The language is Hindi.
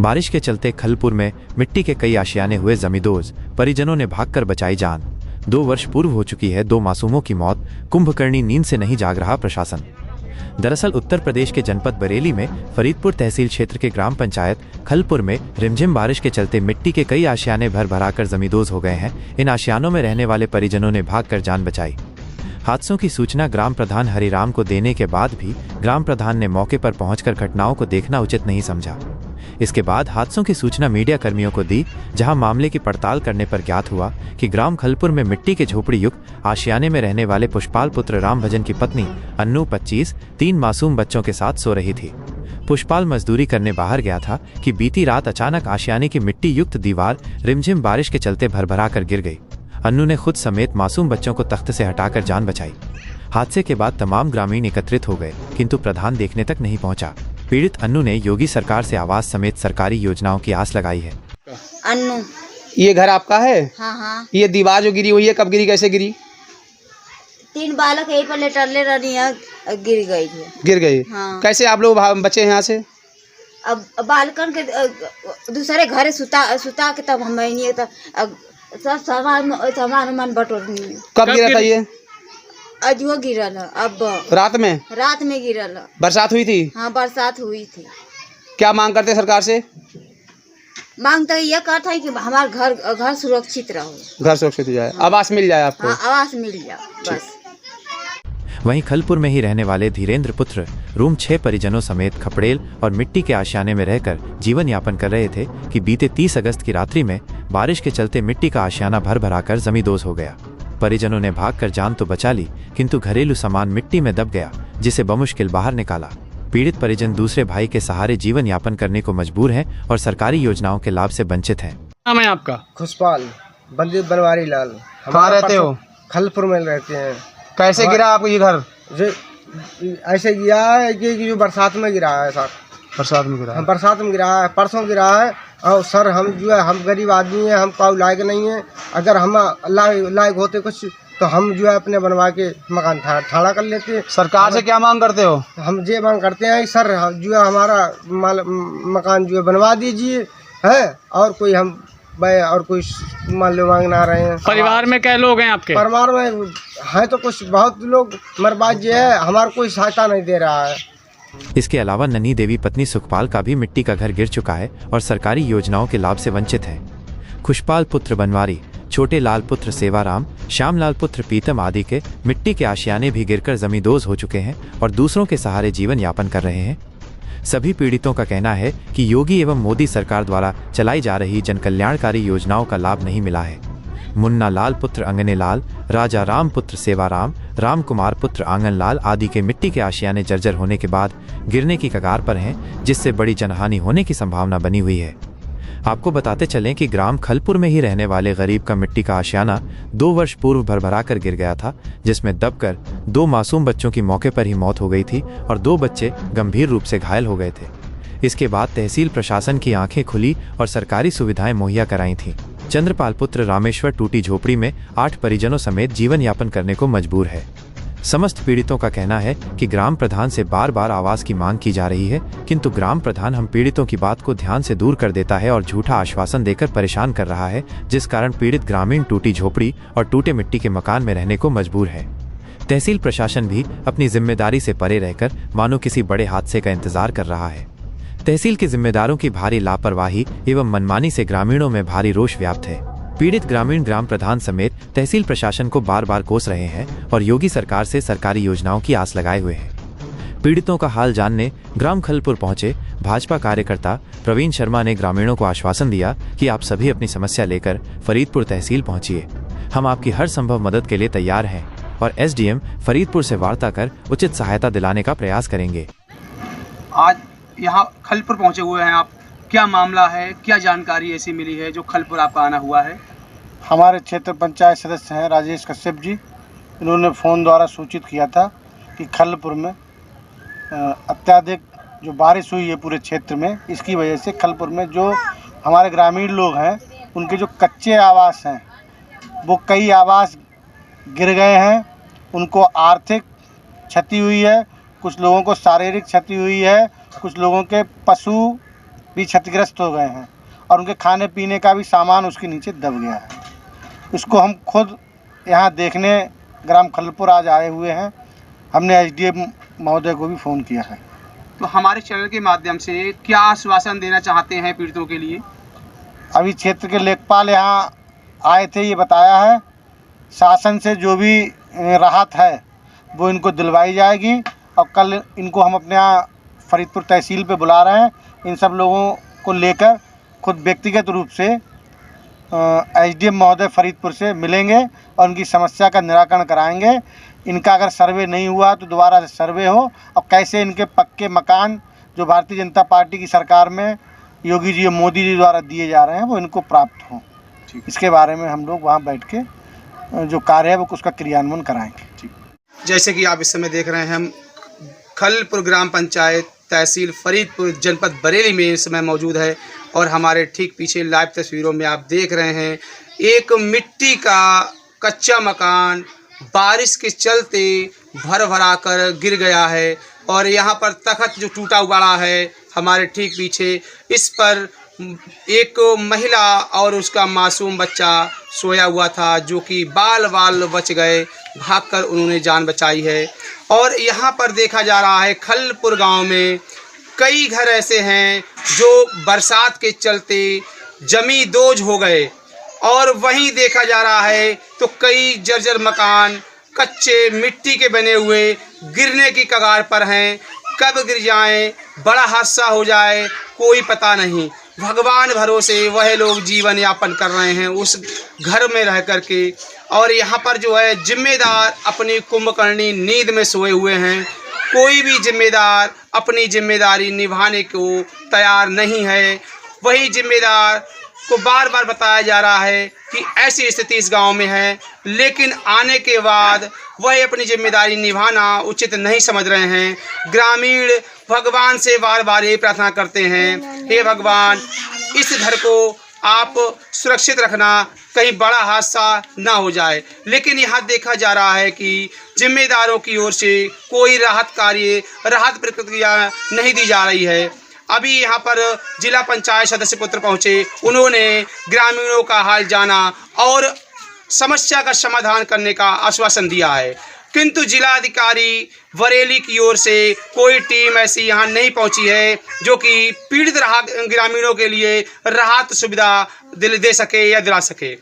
बारिश के चलते खलपुर में मिट्टी के कई आशियाने हुए जमींदोज, परिजनों ने भागकर बचाई जान। 2 वर्ष पूर्व हो चुकी है 2 मासूमों की मौत, कुंभकर्णी नींद से नहीं जाग रहा प्रशासन। दरअसल उत्तर प्रदेश के जनपद बरेली में फरीदपुर तहसील क्षेत्र के ग्राम पंचायत खलपुर में रिमझिम बारिश के चलते मिट्टी के कई आशियाने भर भराकर जमींदोज हो गए हैं। इन आशियानों में रहने वाले परिजनों ने भागकर जान बचाई। हादसों की सूचना ग्राम प्रधान हरिराम को देने के बाद भी ग्राम प्रधान ने मौके पर पहुंचकर घटनाओं को देखना उचित नहीं समझा। इसके बाद हादसों की सूचना मीडिया कर्मियों को दी, जहां मामले की पड़ताल करने पर ज्ञात हुआ कि ग्राम खलपुर में मिट्टी के झोपड़ी युक्त आशियाने में रहने वाले पुष्पाल पुत्र राम भजन की पत्नी अन्नू 25 3 मासूम बच्चों के साथ सो रही थी। पुष्पाल मजदूरी करने बाहर गया था कि बीती रात अचानक आशियाने की मिट्टी युक्त दीवार रिमझिम बारिश के चलते भरभरा कर गिर गई। अन्नू ने खुद समेत मासूम बच्चों को तख्त से हटाकर जान बचाई। हादसे के बाद तमाम ग्रामीण एकत्रित हो गए, किंतु प्रधान देखने तक नहीं पहुंचा। पीड़ित अन्नू ने योगी सरकार से आवास समेत सरकारी योजनाओं की आस लगाई है। अन्नू, ये घर आपका है? हाँ हाँ। ये दीवार जो गिरी हुई है, कब गिरी, कैसे गिरी? 3 बालक यहीं पर लेटरले रही है, गिर गई थी। गिर गई? हाँ। कैसे आप लोग बचे यहाँ से? अब बालकन के दूसरे घर सुता के तब हम नहीं तो सब सामान बटोर। कब गिरा था ये? अजो गिरल है। अब रात में? रात में गिरल है। बरसात हुई थी? हाँ, बरसात हुई थी। क्या मांग करते सरकार से? मांग तो ये करता है कि हमारा घर सुरक्षित रहो, घर सुरक्षित हो जाए। हाँ। आवास मिल जाए आपको? हाँ, आवास मिल जाए बस। वहीं खलपुर में ही रहने वाले धीरेन्द्र पुत्र रूम 6 परिजनों समेत खपड़ेल और मिट्टी के आशियाने में रहकर जीवन यापन कर रहे थे कि बीते 30 अगस्त की रात्रि में बारिश के चलते मिट्टी का आशियाना भर भराकर जमींदोज हो गया। परिजनों ने भागकर जान तो बचा ली, किंतु घरेलू सामान मिट्टी में दब गया, जिसे बमुश्किल बाहर निकाला। पीड़ित परिजन दूसरे भाई के सहारे जीवन यापन करने को मजबूर हैं और सरकारी योजनाओं के लाभ से वंचित हैं। नाम है आपका? खुशपाल बनवारी लाल। कहाँ रहते हो? खलपुर में रहते हैं। कैसे गिरा आपको ये घर? ऐसे गिरा है कि जो बरसात में गिरा है सर। बरसात में गिरा? बरसात में गिरा है, परसों गिरा है। और सर हम जो है, हम गरीब आदमी हैं, हम काउ लायक नहीं है। अगर हम लायक होते कुछ तो हम जो है अपने बनवा के मकान ठाड़ा कर लेते। सरकार से क्या मांग करते हो? हम ये मांग करते हैं सर जो है हमारा मकान जो है बनवा दीजिए है, और कोई हम और कोई मान लो मांग ना रहे हैं। परिवार में क्या लोग हैं आपके? परिवार में है तो कुछ बहुत लोग, मगर बात ये है हमारा कोई सहायता नहीं दे रहा है। इसके अलावा नन्ही देवी पत्नी सुखपाल का भी मिट्टी का घर गिर चुका है और सरकारी योजनाओं के लाभ से वंचित है। खुशपाल पुत्र बनवारी, छोटे लाल पुत्र सेवाराम, श्याम लाल पुत्र पीतम आदि के मिट्टी के आशियाने भी गिरकर जमींदोज हो चुके हैं और दूसरों के सहारे जीवन यापन कर रहे हैं। सभी पीड़ितों का कहना है कि योगी एवं मोदी सरकार द्वारा चलाई जा रही जनकल्याणकारी योजनाओं का लाभ नहीं मिला है। मुन्ना लाल पुत्र अंगने लाल, राजा राम पुत्र सेवाराम, राम कुमार पुत्र आंगन लाल आदि के मिट्टी के आशियाने जर्जर होने के बाद गिरने की कगार पर हैं, जिससे बड़ी जनहानि होने की संभावना बनी हुई है। आपको बताते चलें कि ग्राम खलपुर में ही रहने वाले गरीब का मिट्टी का आशियाना 2 वर्ष पूर्व भरभरा कर गिर गया था, जिसमें दबकर 2 मासूम बच्चों की मौके पर ही मौत हो गई थी और 2 बच्चे गंभीर रूप से घायल हो गए थे। इसके बाद तहसील प्रशासन की आंखें खुली और सरकारी सुविधाएं मुहैया कराई थीं। चंद्रपाल पुत्र रामेश्वर टूटी झोपड़ी में 8 परिजनों समेत जीवन यापन करने को मजबूर है। समस्त पीड़ितों का कहना है कि ग्राम प्रधान से बार बार आवास की मांग की जा रही है, किंतु ग्राम प्रधान हम पीड़ितों की बात को ध्यान से दूर कर देता है और झूठा आश्वासन देकर परेशान कर रहा है, जिस कारण पीड़ित ग्रामीण टूटी झोपड़ी और टूटे मिट्टी के मकान में रहने को मजबूर है। तहसील प्रशासन भी अपनी जिम्मेदारी से परे रहकर मानो किसी बड़े हादसे का इंतजार कर रहा है। तहसील के जिम्मेदारों की भारी लापरवाही एवं मनमानी से ग्रामीणों में भारी रोष व्याप्त है। पीड़ित ग्रामीण ग्राम प्रधान समेत तहसील प्रशासन को बार बार कोस रहे हैं और योगी सरकार से सरकारी योजनाओं की आस लगाए हुए हैं। पीड़ितों का हाल जानने ग्राम खलपुर पहुंचे भाजपा कार्यकर्ता प्रवीण शर्मा ने ग्रामीणों को आश्वासन दिया कि आप सभी अपनी समस्या लेकर फरीदपुर तहसील पहुंचिए, हम आपकी हर संभव मदद के लिए तैयार हैं और एसडीएम फरीदपुर से वार्ता कर उचित सहायता दिलाने का प्रयास करेंगे। आज यहाँ खलपुर पहुँचे हुए हैं आप, क्या मामला है, क्या जानकारी ऐसी मिली है जो खलपुर आपका आना हुआ है? हमारे क्षेत्र पंचायत सदस्य हैं राजेश कश्यप जी, इन्होंने फ़ोन द्वारा सूचित किया था कि खलपुर में अत्याधिक जो बारिश हुई है पूरे क्षेत्र में, इसकी वजह से खलपुर में जो हमारे ग्रामीण लोग हैं उनके जो कच्चे आवास हैं वो कई आवास गिर गए हैं। उनको आर्थिक क्षति हुई है, कुछ लोगों को शारीरिक क्षति हुई है, कुछ लोगों के पशु भी क्षतिग्रस्त हो गए हैं और उनके खाने पीने का भी सामान उसके नीचे दब गया है। इसको हम खुद यहाँ देखने ग्राम खलपुर आज आए हुए हैं। हमने एसडीएम महोदय को भी फ़ोन किया है। तो हमारे चैनल के माध्यम से क्या आश्वासन देना चाहते हैं पीड़ितों के लिए? अभी क्षेत्र के लेखपाल यहाँ आए थे, ये बताया है शासन से जो भी राहत है वो इनको दिलवाई जाएगी और कल इनको हम अपने यहाँ फरीदपुर तहसील पे बुला रहे हैं। इन सब लोगों को लेकर खुद व्यक्तिगत रूप से एसडीएम महोदय फरीदपुर से मिलेंगे और उनकी समस्या का निराकरण कराएंगे। इनका अगर सर्वे नहीं हुआ तो दोबारा सर्वे हो और कैसे इनके पक्के मकान जो भारतीय जनता पार्टी की सरकार में योगी जी और मोदी जी द्वारा दिए जा रहे हैं वो इनको प्राप्त हों। इसके बारे में हम लोग वहाँ बैठ के जो कार्य है वो उसका क्रियान्वयन कराएंगे। जैसे कि आप इस समय देख रहे हैं, हम खलपुर ग्राम पंचायत तहसील फरीदपुर जनपद बरेली में इस समय मौजूद है और हमारे ठीक पीछे लाइव तस्वीरों में आप देख रहे हैं एक मिट्टी का कच्चा मकान बारिश के चलते भर भरा कर गिर गया है और यहाँ पर तख्त जो टूटा हुआ है हमारे ठीक पीछे, इस पर एक महिला और उसका मासूम बच्चा सोया हुआ था जो कि बाल बाल बच गए, भागकर उन्होंने जान बचाई है। और यहाँ पर देखा जा रहा है खलपुर गांव में कई घर ऐसे हैं जो बरसात के चलते जमी दोज हो गए और वहीं देखा जा रहा है तो कई जर्जर मकान कच्चे मिट्टी के बने हुए गिरने की कगार पर हैं। कब गिर जाएं, बड़ा हादसा हो जाए, कोई पता नहीं। भगवान भरोसे वह लोग जीवन यापन कर रहे हैं उस घर में रह कर के और यहाँ पर जो है जिम्मेदार अपनी कुंभकर्णी नींद में सोए हुए हैं। कोई भी जिम्मेदार अपनी जिम्मेदारी निभाने को तैयार नहीं है। वही जिम्मेदार को बार बार बताया जा रहा है कि ऐसी स्थिति इस गांव में है, लेकिन आने के बाद वह अपनी जिम्मेदारी निभाना उचित नहीं समझ रहे हैं। ग्रामीण भगवान से बार बार ये प्रार्थना करते हैं, हे भगवान इस घर को आप सुरक्षित रखना, कहीं बड़ा हादसा ना हो जाए। लेकिन यहाँ देखा जा रहा है कि जिम्मेदारों की ओर से कोई राहत प्रक्रिया नहीं दी जा रही है। अभी यहाँ पर जिला पंचायत सदस्य पुत्र पहुँचे, उन्होंने ग्रामीणों का हाल जाना और समस्या का समाधान करने का आश्वासन दिया है, किंतु जिलाधिकारी बरेली की ओर से कोई टीम ऐसी यहाँ नहीं पहुँची है जो कि पीड़ित ग्रामीणों के लिए राहत सुविधा दे सके या दिला सके।